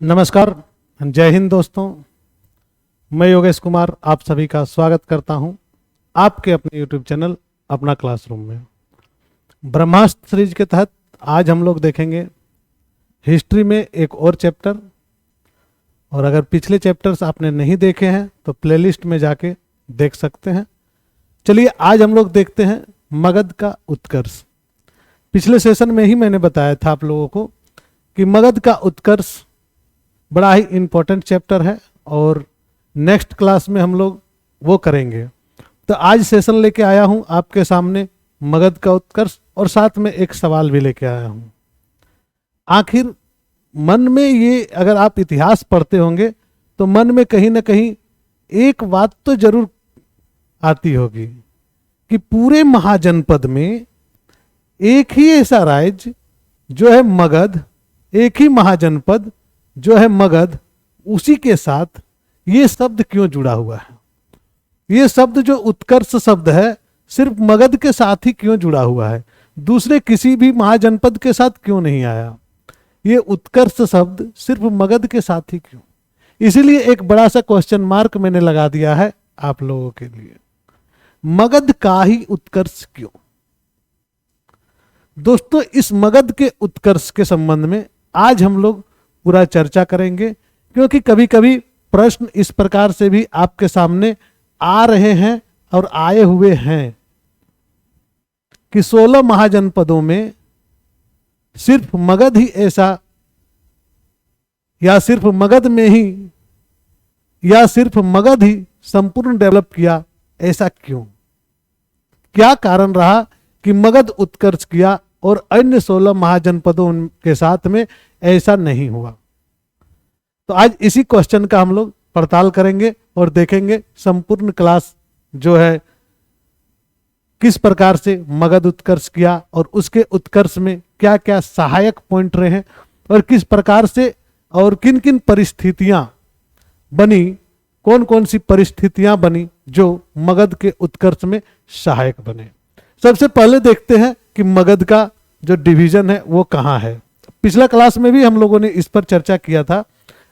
नमस्कार, जय हिंद दोस्तों। मैं योगेश कुमार आप सभी का स्वागत करता हूं आपके अपने यूट्यूब चैनल अपना क्लासरूम में। ब्रह्मास्त्र सीरीज के तहत आज हम लोग देखेंगे हिस्ट्री में एक और चैप्टर। और अगर पिछले चैप्टर्स आपने नहीं देखे हैं तो प्लेलिस्ट में जाके देख सकते हैं। चलिए आज हम लोग देखते हैं मगध का उत्कर्ष। पिछले सेशन में ही मैंने बताया था आप लोगों को कि मगध का उत्कर्ष बड़ा ही इम्पोर्टेंट चैप्टर है और नेक्स्ट क्लास में हम लोग वो करेंगे। तो आज सेशन लेके आया हूं आपके सामने मगध का उत्कर्ष और साथ में एक सवाल भी लेके आया हूं। आखिर मन में ये अगर आप इतिहास पढ़ते होंगे तो मन में कहीं ना कहीं एक बात तो जरूर आती होगी कि पूरे महाजनपद में एक ही ऐसा राज्य जो है मगध, एक ही महाजनपद जो है मगध, उसी के साथ ये शब्द क्यों जुड़ा हुआ है। ये शब्द जो उत्कर्ष शब्द है सिर्फ मगध के साथ ही क्यों जुड़ा हुआ है, दूसरे किसी भी महाजनपद के साथ क्यों नहीं आया। ये उत्कर्ष शब्द सिर्फ मगध के साथ ही क्यों। इसीलिए एक बड़ा सा क्वेश्चन मार्क मैंने लगा दिया है आप लोगों के लिए, मगध का ही उत्कर्ष क्यों। दोस्तों, इस मगध के उत्कर्ष के संबंध में आज हम लोग पूरा चर्चा करेंगे, क्योंकि कभी कभी प्रश्न इस प्रकार से भी आपके सामने आ रहे हैं और आए हुए हैं कि 16 महाजनपदों में सिर्फ मगध ही ऐसा, या सिर्फ मगध में ही, या सिर्फ मगध ही संपूर्ण डेवलप किया, ऐसा क्यों। क्या कारण रहा कि मगध उत्कर्ष किया और अन्य 16 महाजनपदों के साथ में ऐसा नहीं हुआ। तो आज इसी क्वेश्चन का हम लोग पड़ताल करेंगे और देखेंगे संपूर्ण क्लास जो है किस प्रकार से मगध उत्कर्ष किया और उसके उत्कर्ष में क्या क्या सहायक पॉइंट रहे हैं और किस प्रकार से और किन किन परिस्थितियां बनी, कौन कौन सी परिस्थितियां बनी जो मगध के उत्कर्ष में सहायक बने। सबसे पहले देखते हैं कि मगध का जो डिवीजन है वो कहाँ है। पिछला क्लास में भी हम लोगों ने इस पर चर्चा किया था,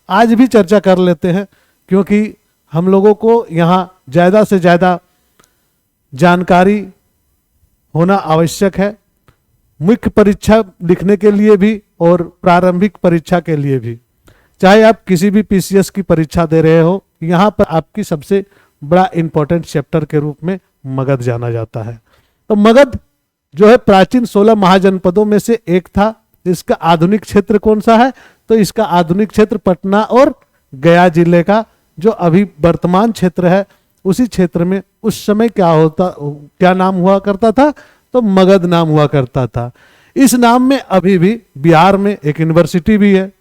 आज भी चर्चा कर लेते हैं क्योंकि हम लोगों को यहाँ ज़्यादा से ज़्यादा जानकारी होना आवश्यक है, मुख्य परीक्षा लिखने के लिए भी और प्रारंभिक परीक्षा के लिए भी। चाहे आप किसी भी पीसीएस की परीक्षा दे रहे हो, यहाँ पर आपकी सबसे बड़ा इंपॉर्टेंट चैप्टर के रूप में मगध जाना जाता है। तो मगध जो है प्राचीन 16 महाजनपदों में से एक था। इसका आधुनिक क्षेत्र कौन सा है, तो इसका आधुनिक क्षेत्र पटना और गया जिले का जो अभी वर्तमान क्षेत्र है, उसी क्षेत्र में उस समय क्या नाम हुआ करता था, तो मगध नाम हुआ करता था। इस नाम में अभी भी बिहार में एक यूनिवर्सिटी भी है,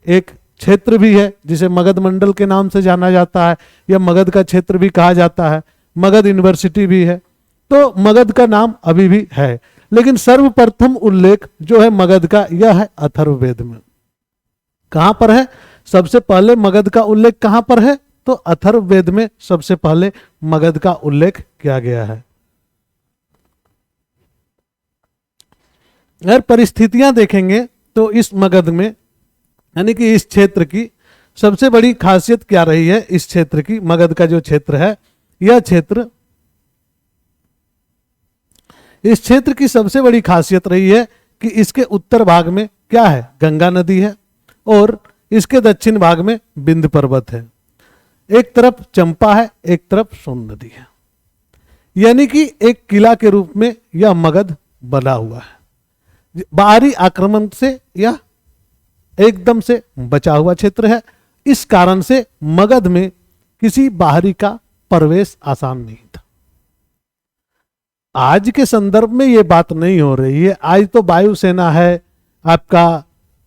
एक क्षेत्र भी है जिसे मगध मंडल के नाम से जाना जाता है या मगध का क्षेत्र भी कहा जाता है, मगध यूनिवर्सिटी भी है। तो मगध का नाम अभी भी है, लेकिन सर्वप्रथम उल्लेख जो है मगध का यह है अथर्ववेद में। कहां पर है सबसे पहले मगध का उल्लेख, कहां पर है, तो अथर्ववेद में सबसे पहले मगध का उल्लेख किया गया है। अगर परिस्थितियां देखेंगे तो इस मगध में, यानी कि इस क्षेत्र की सबसे बड़ी खासियत क्या रही है, इस क्षेत्र की, मगध का जो क्षेत्र है, यह क्षेत्र, इस क्षेत्र की सबसे बड़ी खासियत रही है कि इसके उत्तर भाग में क्या है, गंगा नदी है और इसके दक्षिण भाग में विंध्य पर्वत है। एक तरफ चंपा है, एक तरफ सोन नदी है, यानी कि एक किला के रूप में यह मगध बना हुआ है। बाहरी आक्रमण से यह एकदम से बचा हुआ क्षेत्र है। इस कारण से मगध में किसी बाहरी का प्रवेश आसान नहीं था। आज के संदर्भ में यह बात नहीं हो रही है। आज तो वायुसेना है, आपका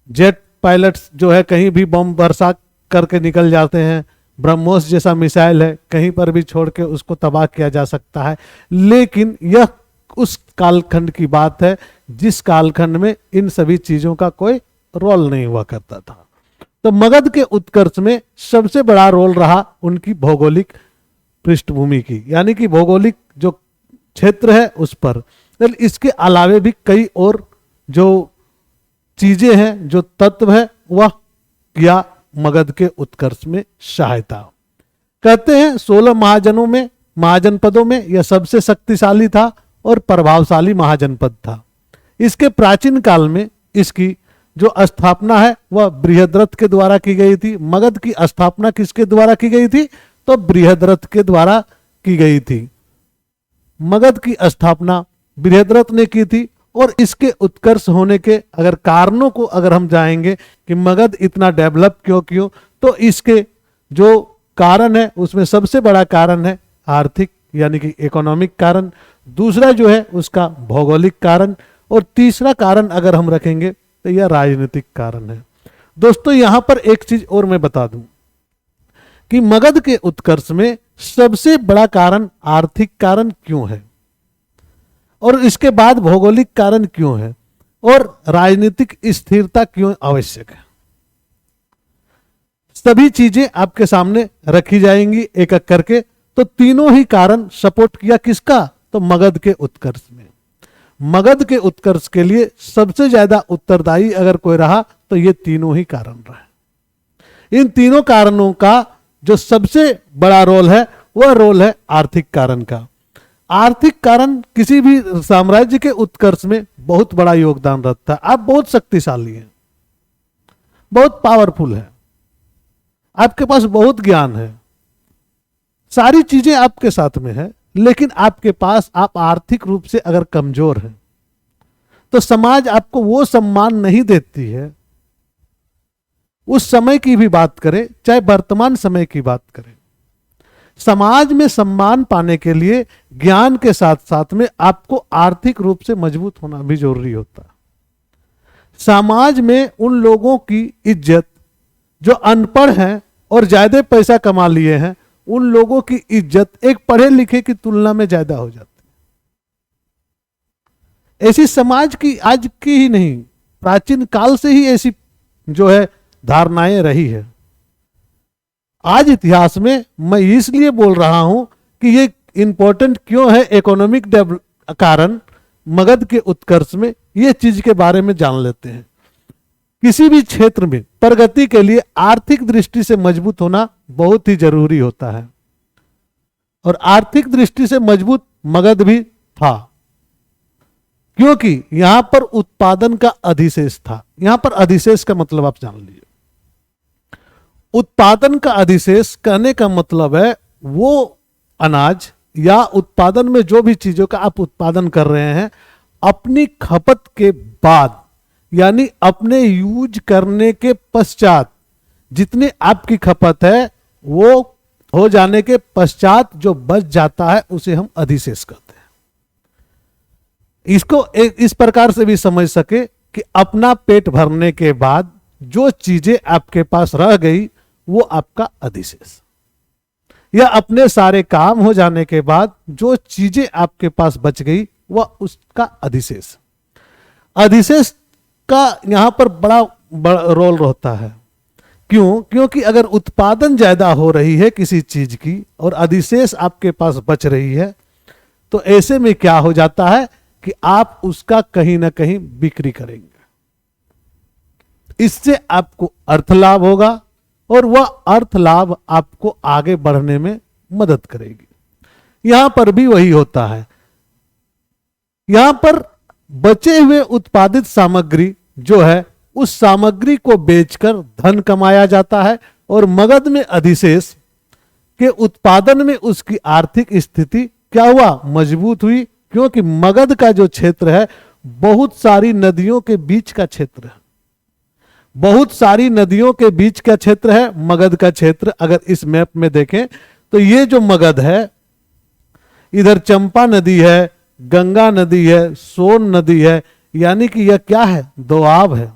जेट पायलट्स जो है कहीं भी बम वर्षा करके निकल जाते हैं, ब्रह्मोस जैसा मिसाइल है कहीं पर भी छोड़ के उसको तबाह किया जा सकता है। लेकिन यह उस कालखंड की बात है जिस कालखंड में इन सभी चीजों का कोई रोल नहीं हुआ करता था। तो मगध के उत्कर्ष में सबसे बड़ा रोल रहा उनकी भौगोलिक पृष्ठभूमि की, यानी कि भौगोलिक जो क्षेत्र है उस पर। इसके अलावे भी कई और जो चीजें हैं, जो तत्व है, वह किया मगध के उत्कर्ष में सहायता। कहते हैं 16 महाजनों में, महाजनपदों में यह सबसे शक्तिशाली था और प्रभावशाली महाजनपद था। इसके प्राचीन काल में इसकी जो स्थापना है वह बृहद्रथ के द्वारा की गई थी। मगध की स्थापना किसके द्वारा की गई थी? तो बृहद्रथ के द्वारा की गई थी। मगध की स्थापना बृहद्रथ ने की थी। और इसके उत्कर्ष होने के अगर कारणों को अगर हम जाएंगे कि मगध इतना डेवलप क्यों, तो इसके जो कारण है उसमें सबसे बड़ा कारण है आर्थिक यानी कि इकोनॉमिक कारण, दूसरा जो है उसका भौगोलिक कारण, और तीसरा कारण अगर हम रखेंगे तो यह राजनीतिक कारण है। दोस्तों यहां पर एक चीज और मैं बता दूं कि मगध के उत्कर्ष में सबसे बड़ा कारण आर्थिक कारण क्यों है, और इसके बाद भौगोलिक कारण क्यों है, और राजनीतिक स्थिरता क्यों आवश्यक है। सभी चीजें आपके सामने रखी जाएंगी एक एक करके। तो तीनों ही कारण सपोर्ट किया किसका? तो मगध के उत्कर्ष में। मगध के उत्कर्ष के लिए सबसे ज्यादा उत्तरदायी अगर कोई रहा तो ये तीनों ही कारण रहे। इन तीनों कारणों का जो सबसे बड़ा रोल है वह रोल है आर्थिक कारण का। आर्थिक कारण किसी भी साम्राज्य के उत्कर्ष में बहुत बड़ा योगदान रखता है। आप बहुत शक्तिशाली हैं, बहुत पावरफुल है, आपके पास बहुत ज्ञान है, सारी चीजें आपके साथ में है, लेकिन आपके पास आप आर्थिक रूप से अगर कमजोर हैं तो समाज आपको वो सम्मान नहीं देती है। उस समय की भी बात करें चाहे वर्तमान समय की बात करें, समाज में सम्मान पाने के लिए ज्ञान के साथ साथ में आपको आर्थिक रूप से मजबूत होना भी जरूरी होता है। समाज में उन लोगों की इज्जत जो अनपढ़ हैं और ज्यादा पैसा कमा लिए हैं, उन लोगों की इज्जत एक पढ़े लिखे की तुलना में ज्यादा हो जाती है। ऐसी समाज की आज की ही नहीं, प्राचीन काल से ही ऐसी जो है धारणाएं रही है। आज इतिहास में मैं इसलिए बोल रहा हूं कि ये इंपॉर्टेंट क्यों है इकोनॉमिक कारण मगध के उत्कर्ष में, ये चीज के बारे में जान लेते हैं। किसी भी क्षेत्र में प्रगति के लिए आर्थिक दृष्टि से मजबूत होना बहुत ही जरूरी होता है, और आर्थिक दृष्टि से मजबूत मगध भी था, क्योंकि यहां पर उत्पादन का अधिशेष था। यहां पर अधिशेष का मतलब आप जान लीजिए। उत्पादन का अधिशेष कहने का मतलब है वो अनाज या उत्पादन में जो भी चीजों का आप उत्पादन कर रहे हैं, अपनी खपत के बाद यानी अपने यूज करने के पश्चात जितनी आपकी खपत है वो हो जाने के पश्चात जो बच जाता है उसे हम अधिशेष कहते हैं। इसको इस प्रकार से भी समझ सके कि अपना पेट भरने के बाद जो चीजें आपके पास रह गई वो आपका अधिशेष, या अपने सारे काम हो जाने के बाद जो चीजें आपके पास बच गई वह उसका अधिशेष। अधिशेष का यहां पर बड़ा रोल रहता है। क्यों? क्योंकि अगर उत्पादन ज्यादा हो रही है किसी चीज की और अधिशेष आपके पास बच रही है, तो ऐसे में क्या हो जाता है कि आप उसका कहीं ना कहीं बिक्री करेंगे। इससे आपको अर्थ लाभ होगा और वह अर्थ लाभ आपको आगे बढ़ने में मदद करेगी। यहां पर भी वही होता है। यहां पर बचे हुए उत्पादित सामग्री जो है उस सामग्री को बेचकर धन कमाया जाता है, और मगध में अधिशेष के उत्पादन में उसकी आर्थिक स्थिति क्या हुआ? मजबूत हुई, क्योंकि मगध का जो क्षेत्र है बहुत सारी नदियों के बीच का क्षेत्र है। बहुत सारी नदियों के बीच का क्षेत्र है मगध का क्षेत्र। अगर इस मैप में देखें तो ये जो मगध है, इधर चंपा नदी है, गंगा नदी है, सोन नदी है, यानी कि यह क्या है? दोआब है।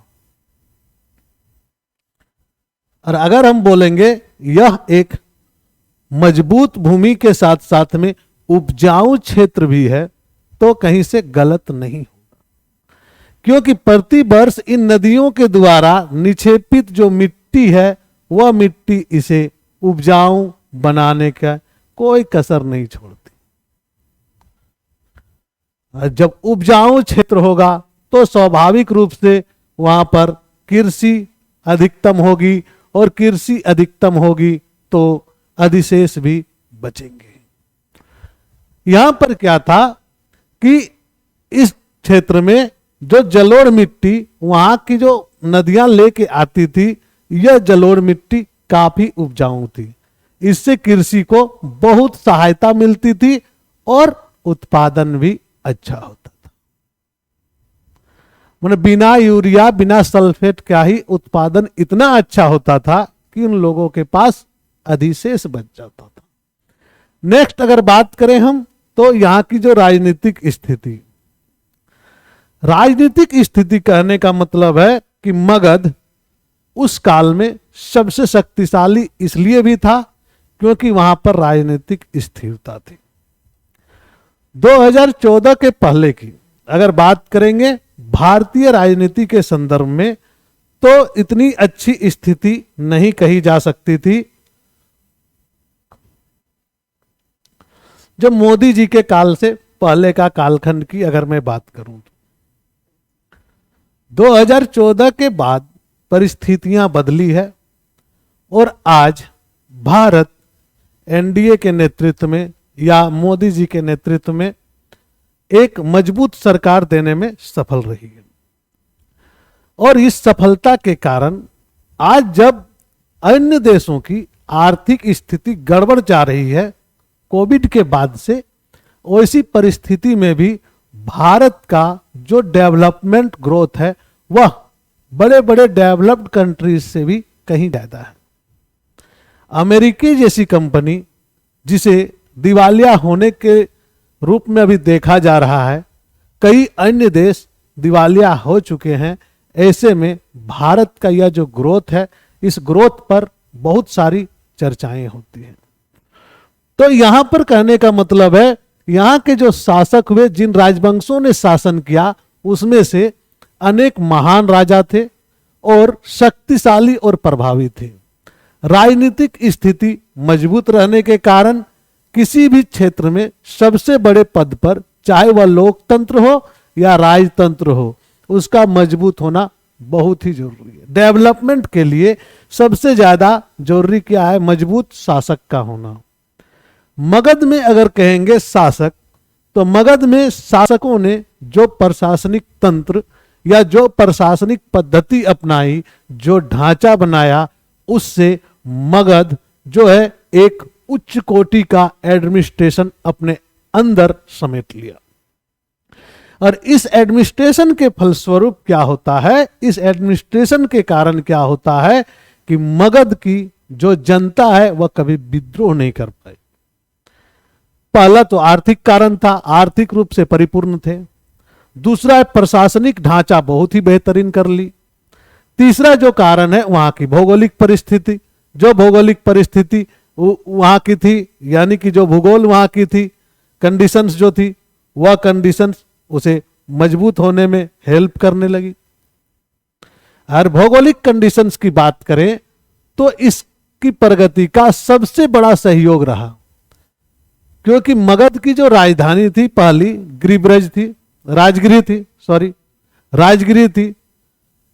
और अगर हम बोलेंगे यह एक मजबूत भूमि के साथ साथ में उपजाऊ क्षेत्र भी है, तो कहीं से गलत नहीं होगा, क्योंकि प्रति वर्ष इन नदियों के द्वारा निक्षेपित जो मिट्टी है वह मिट्टी इसे उपजाऊ बनाने का कोई कसर नहीं छोड़ती। जब उपजाऊ क्षेत्र होगा तो स्वाभाविक रूप से वहां पर कृषि अधिकतम होगी, और कृषि अधिकतम होगी तो अधिशेष भी बचेंगे। यहां पर क्या था कि इस क्षेत्र में जो जलोढ़ मिट्टी वहां की जो नदियां लेके आती थी, यह जलोढ़ मिट्टी काफी उपजाऊ थी। इससे कृषि को बहुत सहायता मिलती थी और उत्पादन भी अच्छा होता था। मतलब बिना यूरिया बिना सल्फेट का ही उत्पादन इतना अच्छा होता था कि उन लोगों के पास अधिशेष बच जाता था। नेक्स्ट अगर बात करें हम, तो यहां की जो राजनीतिक स्थिति, राजनीतिक स्थिति कहने का मतलब है कि मगध उस काल में सबसे शक्तिशाली इसलिए भी था क्योंकि वहां पर राजनीतिक स्थिरता थी। 2014 के पहले की अगर बात करेंगे भारतीय राजनीति के संदर्भ में, तो इतनी अच्छी स्थिति नहीं कही जा सकती थी। जब मोदी जी के काल से पहले का कालखंड की अगर मैं बात करूं तो 2014 के बाद परिस्थितियां बदली है और आज भारत एनडीए के नेतृत्व में या मोदी जी के नेतृत्व में एक मजबूत सरकार देने में सफल रही है। और इस सफलता के कारण आज जब अन्य देशों की आर्थिक स्थिति गड़बड़ जा रही है कोविड के बाद से, वैसी परिस्थिति में भी भारत का जो डेवलपमेंट ग्रोथ है वह बड़े बड़े डेवलप्ड कंट्रीज से भी कहीं ज्यादा है। अमेरिकी जैसी कंपनी जिसे दिवालिया होने के रूप में अभी देखा जा रहा है, कई अन्य देश दिवालिया हो चुके हैं। ऐसे में भारत का यह जो ग्रोथ है, इस ग्रोथ पर बहुत सारी चर्चाएं होती हैं। तो यहां पर कहने का मतलब है यहां के जो शासक हुए, जिन राजवंशों ने शासन किया, उसमें से अनेक महान राजा थे और शक्तिशाली और प्रभावी थे। राजनीतिक स्थिति मजबूत रहने के कारण किसी भी क्षेत्र में सबसे बड़े पद पर, चाहे वह लोकतंत्र हो या राजतंत्र हो, उसका मजबूत होना बहुत ही जरूरी है। डेवलपमेंट के लिए सबसे ज्यादा जरूरी क्या है? मजबूत शासक का होना। मगध में अगर कहेंगे शासक, तो मगध में शासकों ने जो प्रशासनिक तंत्र या जो प्रशासनिक पद्धति अपनाई, जो ढांचा बनाया, उससे मगध जो है एक उच्च कोटि का एडमिनिस्ट्रेशन अपने अंदर समेट लिया। और इस एडमिनिस्ट्रेशन के फलस्वरूप क्या होता है, इस एडमिनिस्ट्रेशन के कारण क्या होता है कि मगध की जो जनता है वह कभी विद्रोह नहीं कर पाई। पहला तो आर्थिक कारण था, आर्थिक रूप से परिपूर्ण थे। दूसरा, प्रशासनिक ढांचा बहुत ही बेहतरीन कर ली। तीसरा जो कारण है वहां की भौगोलिक परिस्थिति, जो भौगोलिक परिस्थिति वहां की थी, यानी कि जो भूगोल वहां की थी, कंडीशंस जो थी, वह कंडीशंस उसे मजबूत होने में हेल्प करने लगी। और भौगोलिक कंडीशंस की बात करें तो इसकी प्रगति का सबसे बड़ा सहयोग रहा, क्योंकि मगध की जो राजधानी थी पहली गिरिब्रज थी, राजगिरी थी।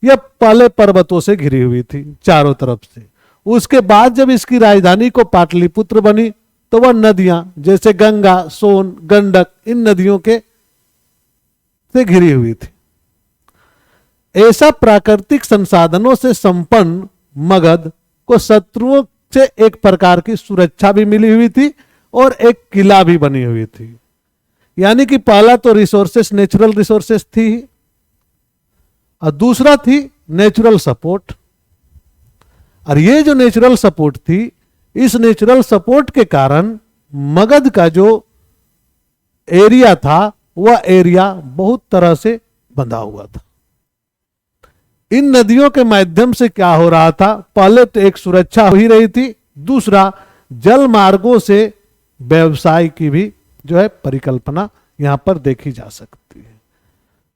यह पहले पर्वतों से घिरी हुई थी चारों तरफ से। उसके बाद जब इसकी राजधानी को पाटलिपुत्र बनी तो वह नदियां जैसे गंगा, सोन, गंडक, इन नदियों के से घिरी हुई थी। ऐसा प्राकृतिक संसाधनों से संपन्न मगध को शत्रुओं से एक प्रकार की सुरक्षा भी मिली हुई थी और एक किला भी बनी हुई थी। यानी कि पहला तो रिसोर्सेस, नेचुरल रिसोर्सेस थी, और दूसरा थी नेचुरल सपोर्ट। और ये जो नेचुरल सपोर्ट थी, इस नेचुरल सपोर्ट के कारण मगध का जो एरिया था वह एरिया बहुत तरह से बंधा हुआ था। इन नदियों के माध्यम से क्या हो रहा था, पहले तो एक सुरक्षा हो ही रही थी, दूसरा जल मार्गों से व्यवसाय की भी जो है परिकल्पना यहां पर देखी जा सकती है।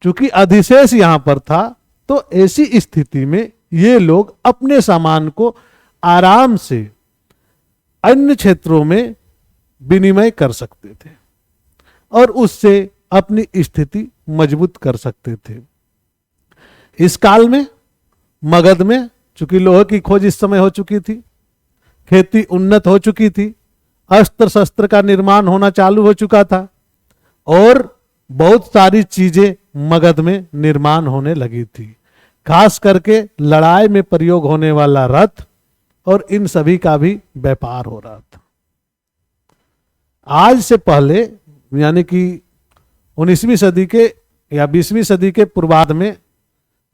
क्योंकि अधिशेष यहां पर था, तो ऐसी स्थिति में ये लोग अपने सामान को आराम से अन्य क्षेत्रों में विनिमय कर सकते थे और उससे अपनी स्थिति मजबूत कर सकते थे। इस काल में मगध में चूंकि लोहे की खोज इस समय हो चुकी थी, खेती उन्नत हो चुकी थी, अस्त्र शस्त्र का निर्माण होना चालू हो चुका था और बहुत सारी चीजें मगध में निर्माण होने लगी थी, खास करके लड़ाई में प्रयोग होने वाला रथ और इन सभी का भी व्यापार हो रहा था। आज से पहले यानी कि 19वीं सदी के या 20वीं सदी के पूर्वार्ध में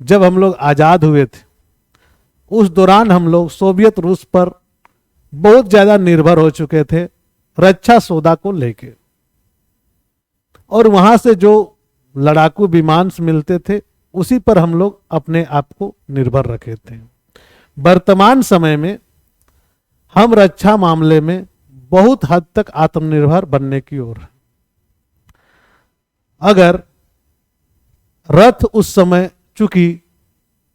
जब हम लोग आजाद हुए थे, उस दौरान हम लोग सोवियत रूस पर बहुत ज्यादा निर्भर हो चुके थे रक्षा सौदा को लेके, और वहां से जो लड़ाकू विमान मिलते थे उसी पर हम लोग अपने आप को निर्भर रखे थे। वर्तमान समय में हम रक्षा मामले में बहुत हद तक आत्मनिर्भर बनने की ओर है। अगर रथ उस समय चूंकि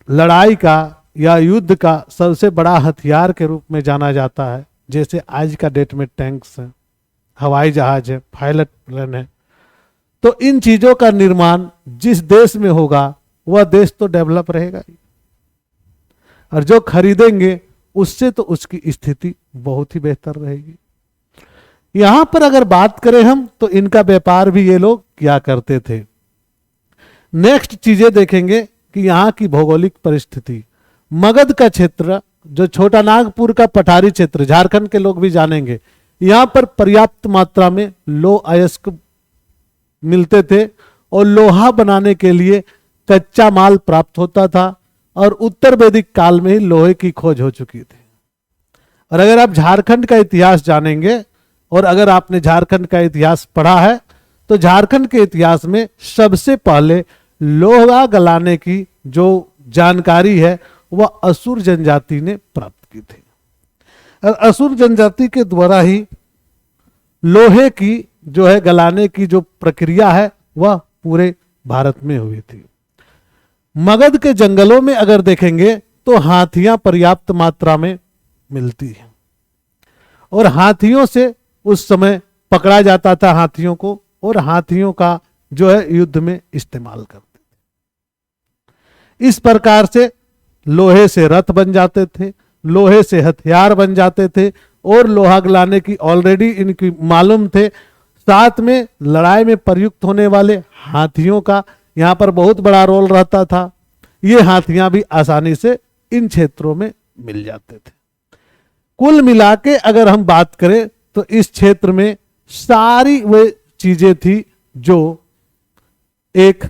लड़ाई का या युद्ध का सबसे बड़ा हथियार के रूप में जाना जाता है, जैसे आज का डेट में टैंक्स है, हवाई जहाज है, पायलट प्लेन है, तो इन चीजों का निर्माण जिस देश में होगा वह देश तो डेवलप रहेगा ही, और जो खरीदेंगे उससे तो उसकी स्थिति बहुत ही बेहतर रहेगी। यहां पर अगर बात करें हम तो इनका व्यापार भी ये लोग क्या करते थे। नेक्स्ट चीजें देखेंगे कि यहां की भौगोलिक परिस्थिति, मगध का क्षेत्र जो छोटा नागपुर का पठारी क्षेत्र, झारखंड के लोग भी जानेंगे, यहां पर पर्याप्त मात्रा में लौह अयस्क मिलते थे और लोहा बनाने के लिए कच्चा माल प्राप्त होता था, और उत्तर वैदिक काल में ही लोहे की खोज हो चुकी थी। और अगर आप झारखंड का इतिहास जानेंगे और अगर आपने झारखंड का इतिहास पढ़ा है तो झारखंड के इतिहास में सबसे पहले लोहा गलाने की जो जानकारी है वह असुर जनजाति ने प्राप्त की थी, और असुर जनजाति के द्वारा ही लोहे की जो है गलाने की जो प्रक्रिया है वह पूरे भारत में हुई थी। मगध के जंगलों में अगर देखेंगे तो हाथियां पर्याप्त मात्रा में मिलती हैं, और हाथियों से उस समय पकड़ा जाता था हाथियों को, और हाथियों का जो है युद्ध में इस्तेमाल करते थे। इस प्रकार से लोहे से रथ बन जाते थे, लोहे से हथियार बन जाते थे, और लोहा गलाने की ऑलरेडी इनकी मालूम थे। साथ में लड़ाई में प्रयुक्त होने वाले हाथियों का यहां पर बहुत बड़ा रोल रहता था। ये हाथियां भी आसानी से इन क्षेत्रों में मिल जाते थे। कुल मिला के अगर हम बात करें तो इस क्षेत्र में सारी वे चीजें थी जो एक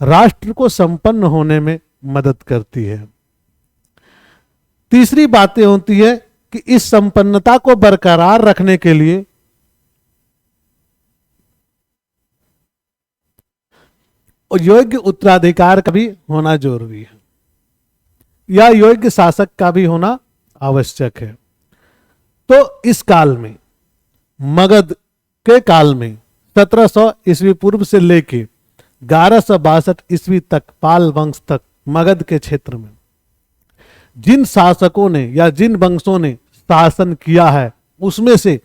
राष्ट्र को संपन्न होने में मदद करती है। तीसरी बातें होती है कि इस संपन्नता को बरकरार रखने के लिए योग्य उत्तराधिकार का भी होना जरूरी है, या योग्य शासक का भी होना आवश्यक है। तो इस काल में, मगध के काल में 1700 ईस्वी पूर्व से लेके 1162 ईस्वी तक, पाल वंश तक, मगध के क्षेत्र में जिन शासकों ने या जिन वंशों ने शासन किया है उसमें से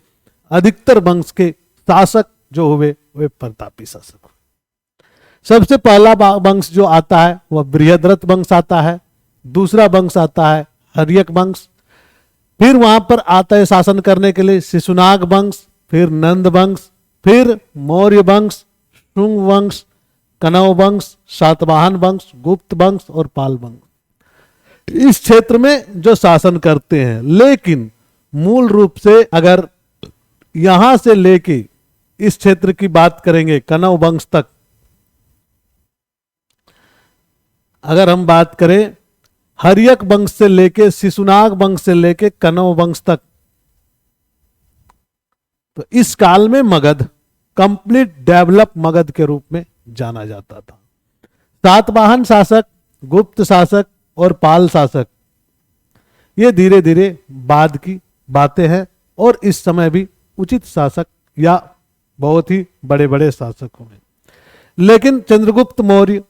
अधिकतर वंश के शासक जो हुए वे प्रतापी शासक। सबसे पहला वंश जो आता है वह बृहद्रथ वंश आता है, दूसरा वंश आता है हर्यक वंश, फिर वहां पर आता है शासन करने के लिए शिशुनाग वंश, फिर नंद वंश, फिर मौर्य वंश, शुंग वंश, कनव वंश, सातवाहन वंश, गुप्त वंश और पाल वंश। इस क्षेत्र में जो शासन करते हैं, लेकिन मूल रूप से अगर यहां से लेके इस क्षेत्र की बात करेंगे कनव वंश तक, अगर हम बात करें हर्यक वंश से लेके शिशुनाग वंश से लेके कनव वंश तक, तो इस काल में मगध कंप्लीट डेवलप मगध के रूप में जाना जाता था। सातवाहन शासक, गुप्त शासक और पाल शासक ये धीरे धीरे बाद की बातें हैं, और इस समय भी उचित शासक या बहुत ही बड़े बड़े शासक हुए। लेकिन चंद्रगुप्त मौर्य,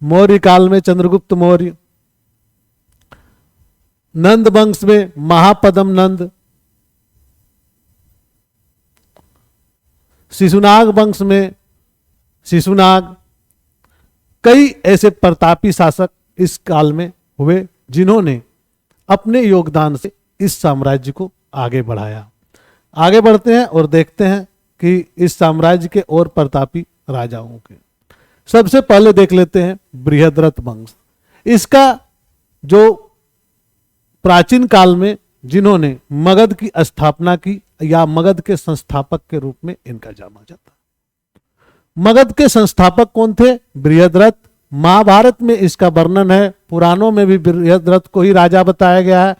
मौर्य काल में चंद्रगुप्त मौर्य, नंद वंश में महापद्म नंद, शिशुनाग वंश में शिशुनाग, कई ऐसे प्रतापी शासक इस काल में हुए जिन्होंने अपने योगदान से इस साम्राज्य को आगे बढ़ाया। आगे बढ़ते हैं और देखते हैं कि इस साम्राज्य के और प्रतापी राजाओं के। सबसे पहले देख लेते हैं बृहद्रथ वंश। इसका जो प्राचीन काल में जिन्होंने मगध की स्थापना की या मगध के संस्थापक के रूप में इनका जाना जाता है। मगध के संस्थापक कौन थे? बृहद्रथ। महाभारत में इसका वर्णन है, पुराणों में भी बृहद्रथ को ही राजा बताया गया है,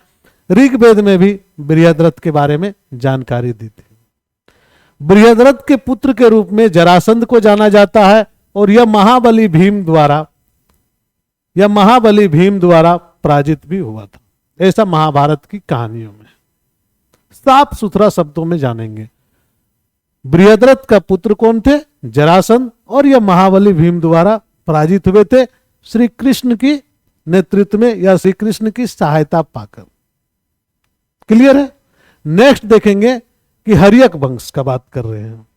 ऋग्वेद में भी बृहद्रथ के बारे में जानकारी दी थी। बृहद्रथ के पुत्र के रूप में जरासंध को जाना जाता है और यह महाबली भीम द्वारा पराजित भी हुआ था, ऐसा महाभारत की कहानियों में साफ सुथरा शब्दों में जानेंगे। बृहद्रथ का पुत्र कौन थे? जरासंध। और यह महाबली भीम द्वारा पराजित हुए थे श्री कृष्ण की नेतृत्व में या श्री कृष्ण की सहायता पाकर। क्लियर है? नेक्स्ट देखेंगे कि हर्यक वंश का बात कर रहे हैं।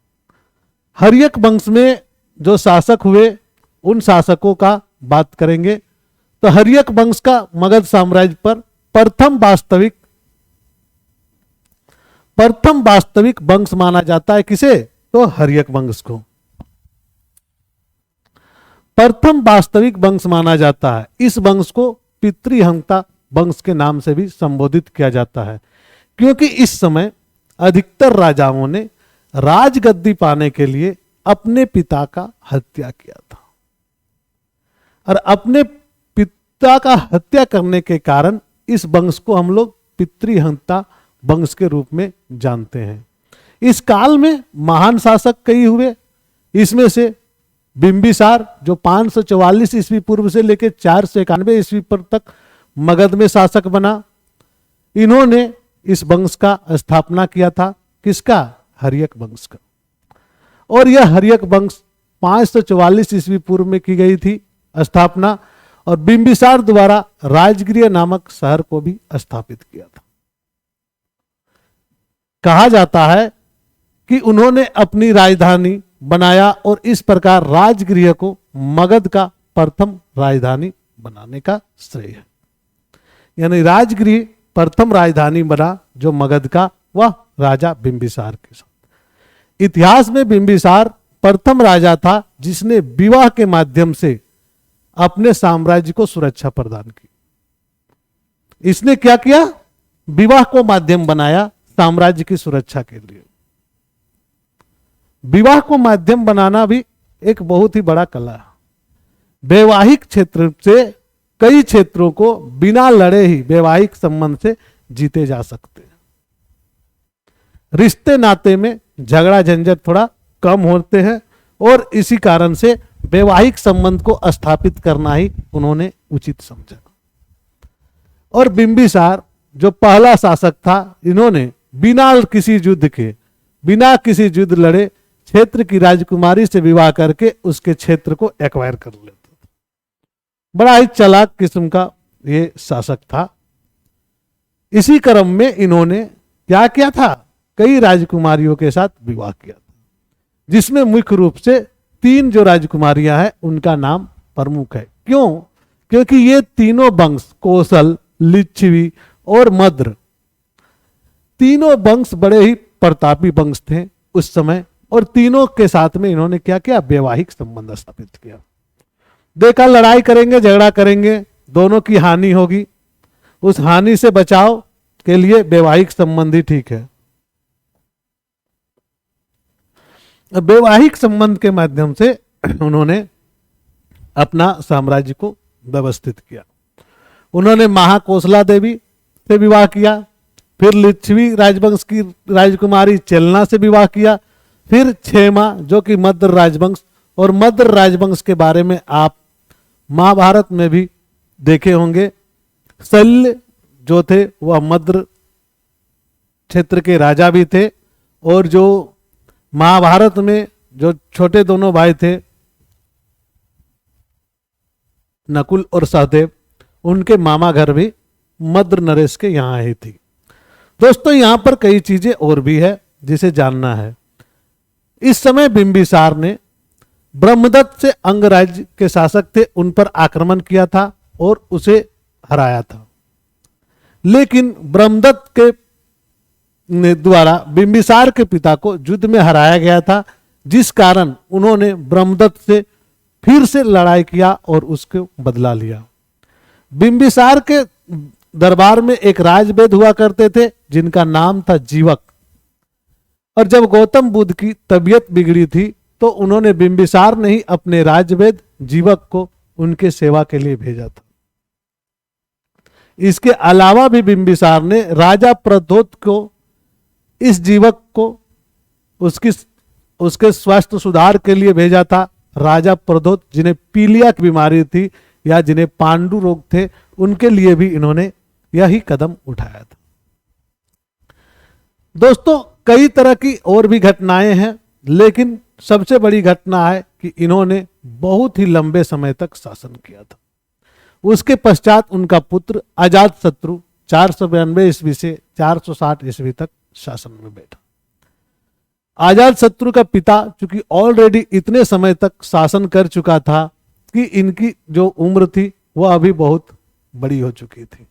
हर्यक वंश में जो शासक हुए उन शासकों का बात करेंगे। तो हर्यक वंश का मगध साम्राज्य पर प्रथम वास्तविक वंश माना जाता है। किसे? तो हर्यक वंश को प्रथम वास्तविक वंश माना जाता है। इस वंश को पितृहंता वंश के नाम से भी संबोधित किया जाता है, क्योंकि इस समय अधिकतर राजाओं ने राजगद्दी पाने के लिए अपने पिता का हत्या किया था, और अपने पिता का हत्या करने के कारण इस वंश को हम लोग पितृहंता वंश के रूप में जानते हैं। इस काल में महान शासक कई हुए। इसमें से बिंबिसार जो 544 ईस्वी पूर्व से लेकर 491 ईस्वी पर तक मगध में शासक बना, इन्होंने इस वंश का स्थापना किया था। किसका? हर्यक वंश का। और यह हर्यक वंश 544 ईस्वी पूर्व में की गई थी स्थापना, और बिंबिसार द्वारा राजगृह नामक शहर को भी स्थापित किया था। कहा जाता है कि उन्होंने अपनी राजधानी बनाया और इस प्रकार राजगृह को मगध का प्रथम राजधानी बनाने का श्रेय है। यानी राजगृह प्रथम राजधानी बना जो मगध का, वह राजा बिंबिसार के साथ। इतिहास में बिंबिसार प्रथम राजा था जिसने विवाह के माध्यम से अपने साम्राज्य को सुरक्षा प्रदान की। इसने क्या किया? विवाह को माध्यम बनाया साम्राज्य की सुरक्षा के लिए। विवाह को माध्यम बनाना भी एक बहुत ही बड़ा कला है। वैवाहिक क्षेत्र से कई क्षेत्रों को बिना लड़े ही वैवाहिक संबंध से जीते जा सकते हैं। रिश्ते नाते में झगड़ा झंझट थोड़ा कम होते हैं, और इसी कारण से वैवाहिक संबंध को स्थापित करना ही उन्होंने उचित समझा। और बिंबिसार जो पहला शासक था, इन्होंने बिना किसी युद्ध के, बिना किसी युद्ध लड़े क्षेत्र की राजकुमारी से विवाह करके उसके क्षेत्र को एक्वायर कर लेता था। बड़ा ही चालाक किस्म का ये शासक था। इसी क्रम में इन्होंने क्या किया था? कई राजकुमारियों के साथ विवाह किया था, जिसमें मुख्य रूप से 3 जो राजकुमारियां हैं उनका नाम प्रमुख है। क्यों? क्योंकि ये तीनों वंश, कौशल, लिच्छवी और मद्र, तीनों वंश बड़े ही प्रतापी वंश थे उस समय, और तीनों के साथ में इन्होंने क्या किया? वैवाहिक संबंध स्थापित किया। देखा, लड़ाई करेंगे, झगड़ा करेंगे, दोनों की हानि होगी, उस हानि से बचाव के लिए वैवाहिक संबंध ही ठीक है। वैवाहिक संबंध के माध्यम से उन्होंने अपना साम्राज्य को व्यवस्थित किया। उन्होंने महाकोसला देवी से विवाह किया, फिर लिच्छवी राजवंश की राजकुमारी चेलना से विवाह किया, फिर क्षेमा जो कि मद्र राजवंश, और मद्र राजवंश के बारे में आप महाभारत में भी देखे होंगे। शल्य जो थे वह मद्र क्षेत्र के राजा भी थे, और जो महाभारत में जो छोटे दोनों भाई थे नकुल और सहदेव, उनके मामा घर भी मद्र नरेश के यहाँ ही थी। दोस्तों, यहां पर कई चीजें और भी है जिसे जानना है। इस समय बिंबिसार ने ब्रह्मदत्त से अंगराज्य के शासक थे उन पर आक्रमण किया था और उसे हराया था। लेकिन ब्रह्मदत्त के द्वारा बिंबिसार के पिता को युद्ध में हराया गया था, जिस कारण उन्होंने ब्रह्मदत्त से फिर से लड़ाई किया और उसको बदला लिया। बिंबिसार के दरबार में एक राजवेद हुआ करते थे जिनका नाम था जीवक, और जब गौतम बुद्ध की तबीयत बिगड़ी थी तो उन्होंने बिंबिसार ने ही अपने राजवेद जीवक को उनके सेवा के लिए भेजा था। इसके अलावा भी बिंबिसार ने राजा प्रद्योत को इस जीवक को उसके स्वास्थ्य सुधार के लिए भेजा था। राजा प्रद्योत जिन्हें पीलिया की बीमारी थी या जिन्हें पांडु रोग थे, उनके लिए भी इन्होंने यही कदम उठाया था। दोस्तों, कई तरह की और भी घटनाएं हैं, लेकिन सबसे बड़ी घटना है कि इन्होंने बहुत ही लंबे समय तक शासन किया था। उसके पश्चात उनका पुत्र अजातशत्रु 492 ईस्वी से 460 ईस्वी तक शासन में बैठा। अजातशत्रु का पिता चूंकि ऑलरेडी इतने समय तक शासन कर चुका था कि इनकी जो उम्र थी वह अभी बहुत बड़ी हो चुकी थी।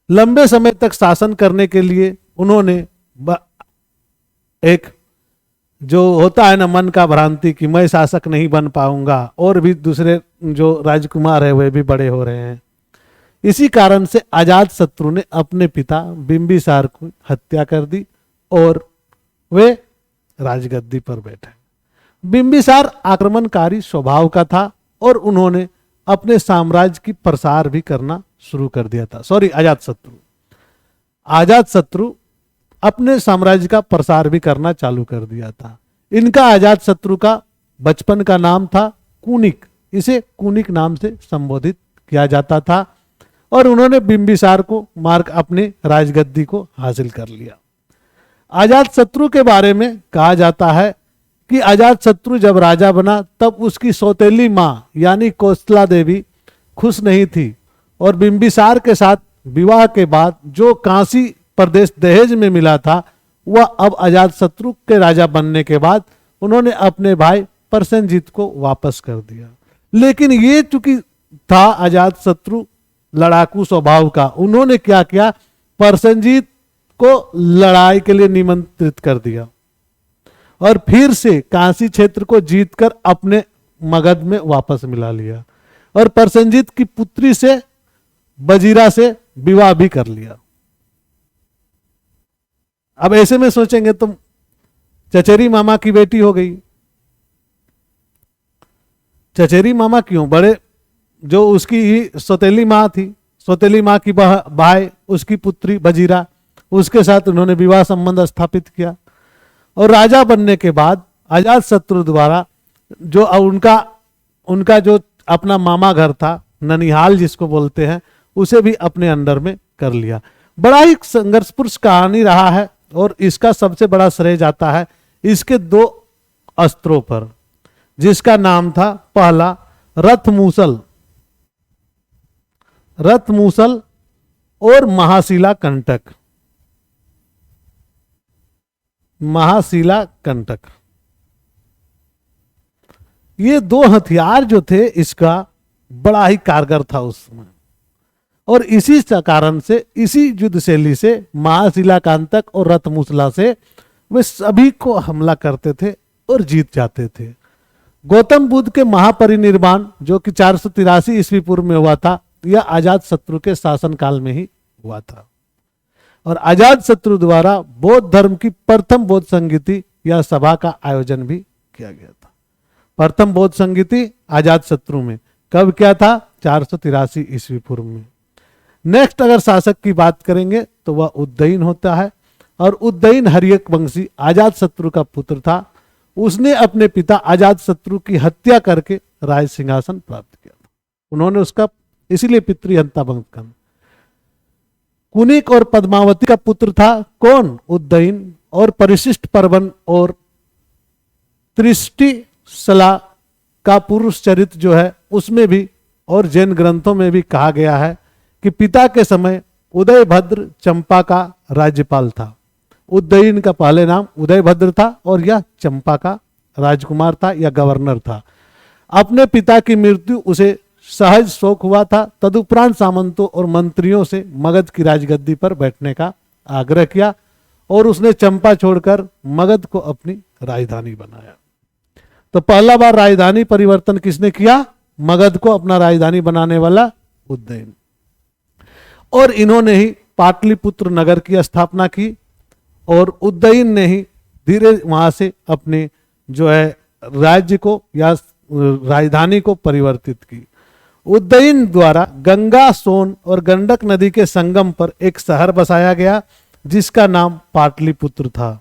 लंबे समय तक शासन करने के लिए उन्होंने एक जो होता है ना मन का भ्रांति कि मैं शासक नहीं बन पाऊंगा, और भी दूसरे जो राजकुमार है वे भी बड़े हो रहे हैं, इसी कारण से अजातशत्रु ने अपने पिता बिंबिसार को हत्या कर दी और वे राजगद्दी पर बैठे। बिंबिसार आक्रमणकारी स्वभाव का था और उन्होंने अपने साम्राज्य की प्रसार भी करना शुरू कर दिया था। अजातशत्रु अपने साम्राज्य का प्रसार भी करना चालू कर दिया था। इनका अजातशत्रु का बचपन का नाम था कुनिक, इसे कुनिक नाम से संबोधित किया जाता था, और उन्होंने बिंबिसार को मार अपने राजगद्दी को हासिल कर लिया। अजातशत्रु के बारे में कहा जाता है कि अजातशत्रु जब राजा बना तब उसकी सौतेली मां यानी कौशला देवी खुश नहीं थी, और बिंबिसार के साथ विवाह के बाद जो काशी प्रदेश दहेज में मिला था वह अब अजातशत्रु के राजा बनने के बाद उन्होंने अपने भाई प्रसेनजीत को वापस कर दिया। लेकिन ये चूंकि था अजातशत्रु लड़ाकू स्वभाव का, उन्होंने क्या किया, प्रसेनजीत को लड़ाई के लिए निमंत्रित कर दिया और फिर से काशी क्षेत्र को जीतकर अपने मगध में वापस मिला लिया, और प्रसेनजीत की पुत्री से बजीरा से विवाह भी कर लिया। अब ऐसे में सोचेंगे तो चचेरी मामा की बेटी हो गई। चचेरी मामा क्यों, बड़े जो उसकी ही सौतेली माँ थी, सौतेली माँ की भाई उसकी पुत्री बजीरा, उसके साथ उन्होंने विवाह संबंध स्थापित किया। और राजा बनने के बाद अजातशत्रु द्वारा जो उनका जो अपना मामा घर था ननिहाल जिसको बोलते हैं, उसे भी अपने अंडर में कर लिया। बड़ा ही संघर्षपूर्ण कहानी रहा है, और इसका सबसे बड़ा श्रेय जाता है इसके 2 अस्त्रों पर, जिसका नाम था पहला रथमूसल और महाशिला कंटक। ये 2 हथियार जो थे इसका बड़ा ही कारगर था उस समय, और इसी कारण से इसी युद्ध शैली से महाशिलाकांतक और रथमूसला से वे सभी को हमला करते थे और जीत जाते थे। गौतम बुद्ध के महापरिनिर्वाण जो कि 483 ईस्वी पूर्व में हुआ था, यह अजातशत्रु के शासनकाल में ही हुआ था, और अजातशत्रु द्वारा बौद्ध धर्म की प्रथम बौद्ध संगीति या सभा का आयोजन भी किया गया था। प्रथम बौद्ध संगीति अजातशत्रु में कब किया था, 483 ईस्वी पूर्व में। नेक्स्ट अगर शासक की बात करेंगे तो वह उदयन होता है, और उदयन हर्यक वंशी अजातशत्रु का पुत्र था। उसने अपने पिता अजातशत्रु की हत्या करके राज सिंहासन प्राप्त किया था। उन्होंने उसका इसीलिए पितृहंता वंश का। कुनिक और पद्मावती का पुत्र था कौन, उदयन, और परिशिष्ट पर्वन और त्रिष्टिशला का पुरुष चरित्र जो है उसमें भी और जैन ग्रंथों में भी कहा गया है कि पिता के समय उदयभद्र चंपा का राज्यपाल था। उदयन का पहले नाम उदयभद्र था और यह चंपा का राजकुमार था या गवर्नर था। अपने पिता की मृत्यु उसे सहज शोक हुआ था। तदुपरांत सामंतों और मंत्रियों से मगध की राजगद्दी पर बैठने का आग्रह किया और उसने चंपा छोड़कर मगध को अपनी राजधानी बनाया। तो पहला बार राजधानी परिवर्तन किसने किया? मगध को अपना राजधानी बनाने वाला उदयन। और इन्होंने ही पाटलिपुत्र नगर की स्थापना की और उदयन ने ही धीरे वहां से अपने जो है राज्य को या राजधानी को परिवर्तित की। उदयन द्वारा गंगा, सोन और गंडक नदी के संगम पर एक शहर बसाया गया जिसका नाम पाटलिपुत्र था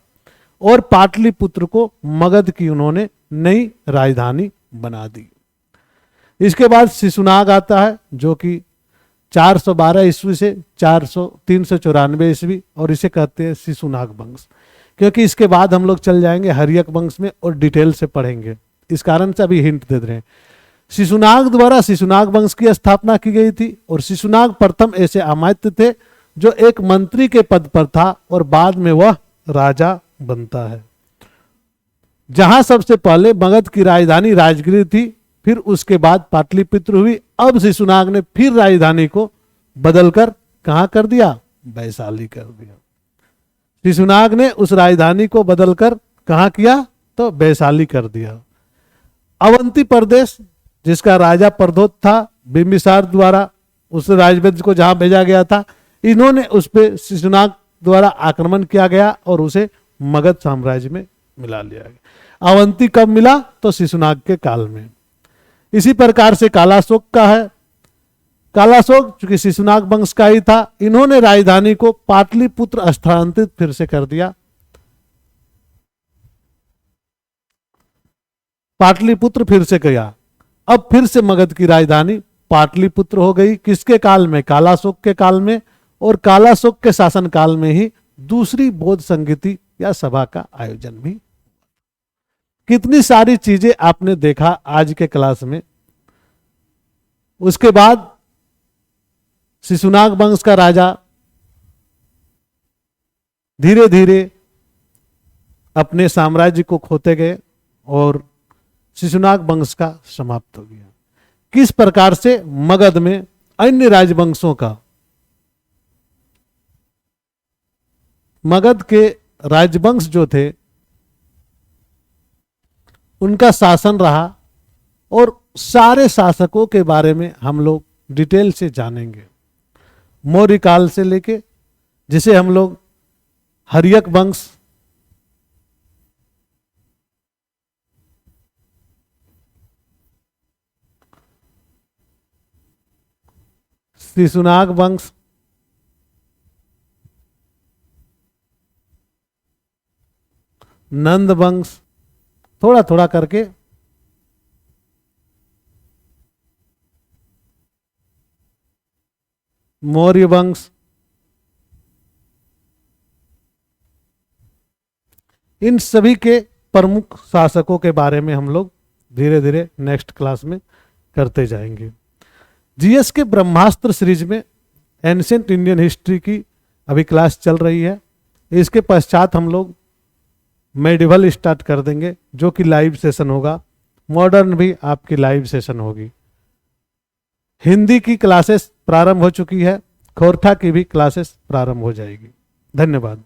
और पाटलिपुत्र को मगध की उन्होंने नई राजधानी बना दी। इसके बाद शिशुनाग आता है जो कि 412 ईस्वी से 394 ईस्वी, और इसे कहते हैं शिशुनाग वंश, क्योंकि इसके बाद हम लोग चल जाएंगे हर्यक वंश में और डिटेल से पढ़ेंगे। इस कारण से अभी हिंट दे रहे हैं। शिशुनाग द्वारा शिशुनाग वंश की स्थापना की गई थी और शिशुनाग प्रथम ऐसे अमात्य थे जो एक मंत्री के पद पर था और बाद में वह राजा बनता है। जहां सबसे पहले मगध की राजधानी राजगिर थी, फिर उसके बाद पाटलिपुत्र हुई। अब शिशुनाग ने फिर राजधानी को बदलकर कहां कर दिया? वैशाली कर दिया। शिशुनाग ने उस राजधानी को बदलकर कहां किया? तो वैशाली कर दिया। अवंती प्रदेश जिसका राजा प्रद्योत था, बिंबिसार द्वारा उस राजवंश को जहां भेजा गया था, इन्होंने उस पर शिशुनाग द्वारा आक्रमण किया गया और उसे मगध साम्राज्य में मिला लिया गया। अवंती कब मिला? तो शिशुनाग के काल में। इसी प्रकार से कालाशोक का है। कालाशोक चूंकि शिशुनाग वंश का ही था, इन्होंने राजधानी को पाटलिपुत्र स्थानांतरित फिर से कर दिया। पाटलिपुत्र फिर से गया। अब फिर से मगध की राजधानी पाटलिपुत्र हो गई। किसके काल में? कालाशोक के काल में। और कालाशोक के शासन काल में ही दूसरी बौद्ध संगीति या सभा का आयोजन भी। कितनी सारी चीजें आपने देखा आज के क्लास में। उसके बाद शिशुनाग वंश का राजा धीरे धीरे अपने साम्राज्य को खोते गए और शिशुनाग वंश का समाप्त हो गया। किस प्रकार से मगध में अन्य राजवंशों का, मगध के राजवंश जो थे उनका शासन रहा और सारे शासकों के बारे में हम लोग डिटेल से जानेंगे। मौर्य काल से लेके जिसे हम लोग हर्यक वंश, शिशुनाग वंश, नंद वंश, थोड़ा थोड़ा करके मौर्य वंश, इन सभी के प्रमुख शासकों के बारे में हम लोग धीरे धीरे नेक्स्ट क्लास में करते जाएंगे। जीएस के ब्रह्मास्त्र सीरीज में एंशिएंट इंडियन हिस्ट्री की अभी क्लास चल रही है। इसके पश्चात हम लोग मेडिवल स्टार्ट कर देंगे जो कि लाइव सेशन होगा। मॉडर्न भी आपकी लाइव सेशन होगी। हिंदी की क्लासेस प्रारंभ हो चुकी है, खोरठा की भी क्लासेस प्रारंभ हो जाएगी। धन्यवाद।